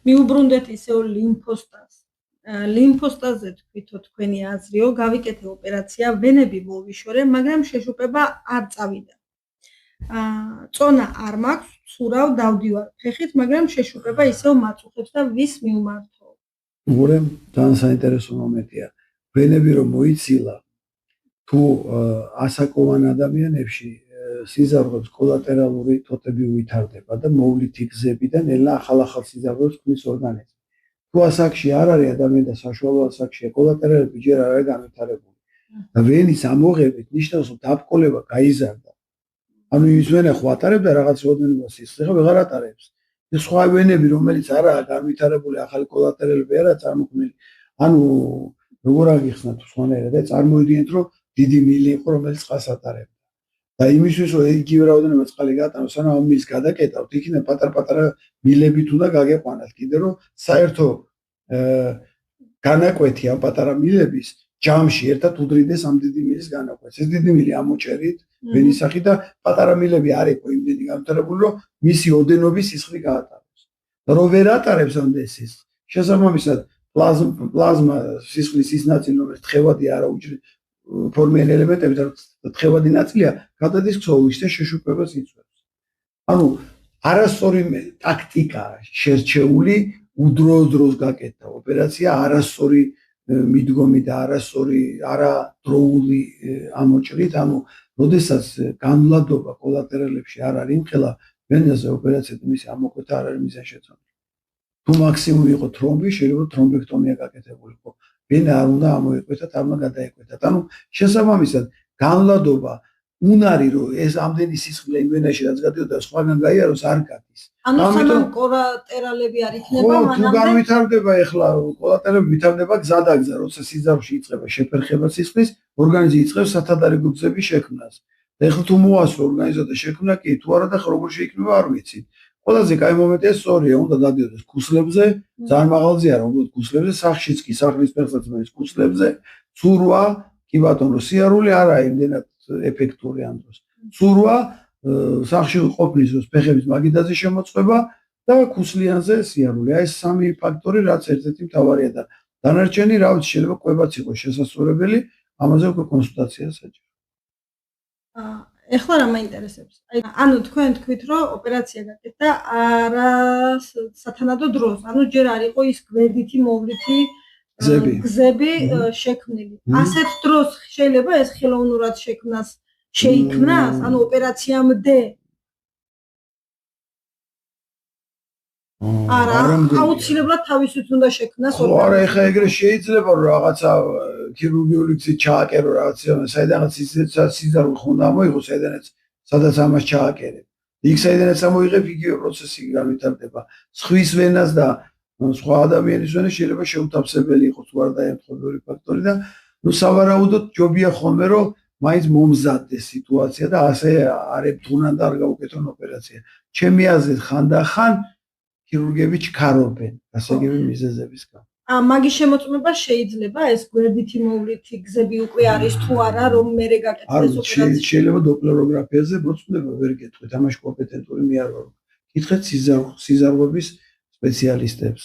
მიუბრუნდეთ ისევ ლიმფოსტაზს. ლიმფოსტაზზე თვითო თქვენი აზრიო, გავიკეთე ოპერაცია, ვენები მოვიშორე, მაგრამ შეშუპება არ წავიდა. წონა არ მაქვს, ცურავ, დავდივარ ფეხით, მაგრამ შეშუპება ისევ მაწუხებს და ვის მივმართო? უბრალოდ ძალიან საინტერესო მომენტია. ვენები რომ მოიცილა, თუ ასაკოვან ადამიანებში სიზარღებს კოლატერალური თოთები უვითარდება და მოვლითი გზებიდან ელა ახალ სიზარღებს ქმნის ორგანიზმი. თუ ასაკში არ არის ადამიანი და საშუალო ასაკშია, კოლატერალები ჯერ არ არის განვითარებული. და ვენის ამოღებით ნიშნავს, რომ დაბკოლება გაიზარდა. ანუ ის ვენა ხო ატარებდა რაღაც რაოდენობას სისხლს, ხო ვეღარ ატარებს. ეს სხვა ვენები, რომელიც არაა განვითარებული, ახალი კოლატერალები არაა წარმოქმნილი. ანუ როგორ აღიხსნათ სხვანაირად და წარმოიდგინეთ, რომ დიდი მილი იყო, რომელიც წყალს ატარებდა. და იმისთვის, რომ იგივე რაოდენობა წყალი გაატაროს, სანამ ამ მილს გადაკეტავთ, იქიდან პატარ-პატარა მილებით უნდა გაგეყვანათ, კიდე რომ საერთო განაკვეთი ამ პატარა მილების ჯამში ერთად უდრიდეს ამ დიდი მილის განაკვეთს. ეს დიდი მილი ამოჭერით ვენის სახით და პატარა მილები არ იყო იმდენი განვითარებული, რომ მისი ოდენობის სისხლი გაატაროს. და რომ ვერ ატარებს ამდენ სისხლს, შესაბამისად პლაზმა სისხლის ის ნაწილი, რომელიც თხევადი არა უჭირს ფორმიანი ელემენტები და თხევადი ნაწილია, გადადის ქსოვილში და შეშუპებას იწვევს. ანუ არასწორი ტაქტიკაა შერჩეული, უდროოდ გაკეთდა ოპერაცია, არასწორი მიდგომი და არასწორი არადროული ამოჭრით, ანუ როდესაც განვლადობა კოლატერალებში არ არის იმხელა, ვენაზე ოპერაციად მისი ამოკვეთა არ არის მიზანშეწონილი. თუ მაქსიმუმ იყო თრომბი, შეიძლება თრომბექტომია გაკეთებულიყო. ვენა არ უნდა ამოეკვეთათ, არ უნდა გადაეკვეთათ. ანუ შესაბამისად, განვლადობა უნარი რომ ეს ამდენი სისხლი იმ ვენაში რაც გადიოდა სხვაგან გაიაროს არ გადის. ანუ სანამ კოლატერალები არ იქნება, მანამდე თუ განვითარდება ეხლა კოლატერალები ვითარდება გზადაგზა, როცა სიზარში იწყება შეფერხება სისხლის, ორგანიზმი იწყებს სათადარიგო გზების შექმნას. და ეხლა თუ მოასწრო ორგანიზმმა და შექმნა კი თუ არა და როგორ შეიქმნება არ ვიცით. ყველაზე კაი მომენტია სწორია, უნდა დადიოდეს ქუსლებზე, ძალიან მაღალზე არა, უბრალოდ ქუსლებზე, სახშიც კი სახლის პერსპექტივის ქუსლებზე, ცურვა, კი ბატონო, სიარული არა იმდენად ეფექტური ამ დროს. ცურვა, სახში ყოფნის დროს ფეხების მაგიდაზე შემოწყვება და ქუსლიანზე სიარული. აი ეს სამი ფაქტორი რაც ერთ-ერთი მთავარია და დანარჩენი რა ვიცი შეიძლება კვებაც იყოს შესაძლებელი, ამაზე უკვე კონსულტაცია საჭირო. ეხლა რა მაინტერესებს? ანუ თქვენ თქვით, რომ ოპერაცია გაკეთდა არა სათანადო დროს, ანუ ჯერ არ იყო ის გვერდითი მოვლითი გზები შექმნილი. ასეთ დროს შეიძლება ეს ხელოვნურად შეიქმნას, ანუ ოპერაციამდე. არა, აუცილებლად თავისით უნდა შექმნას ოპერაცია. არა, ეხლა ეგრე შეიძლება რომ რაღაცა ქირურგიული გზით ჩააკერო რაღაცა, საიდანაც სიზარული ხონდა მოიღო, სადაც ამას ჩააკერებ. იქ საიდანაც ამოიღებ, იგივე პროცესი განვითარდება. სხვის ვენას და სხვა ადამიანის ვენას შეიძლება შეუთავსებელი იყოს თუ არ დაემთხვევა ფაქტორი და ნუ სავარაუდოდ ჯობია ხოლმე რომ მაინც მომზადდეს სიტუაცია და ასე არებთუნან და არ გაუკეთონ ოპერაცია. ჩემი აზრით ხანდახან ქირურგები ჩქარობენ ასე იგივე მიზეზების გამო. მაგის შემოწმება შეიძლება ეს გვერდითი მოვლითი გზები უკვე არის თუ არა რომ მერე გაკეთდეს ოპერაცია. შეიძლება დოპლეროგრაფიაზე მოწმდება ვერ გეტყვით, ამაში კომპეტენტური მე არ ვარ. კითხეთ სიზარღვების სპეციალისტებს.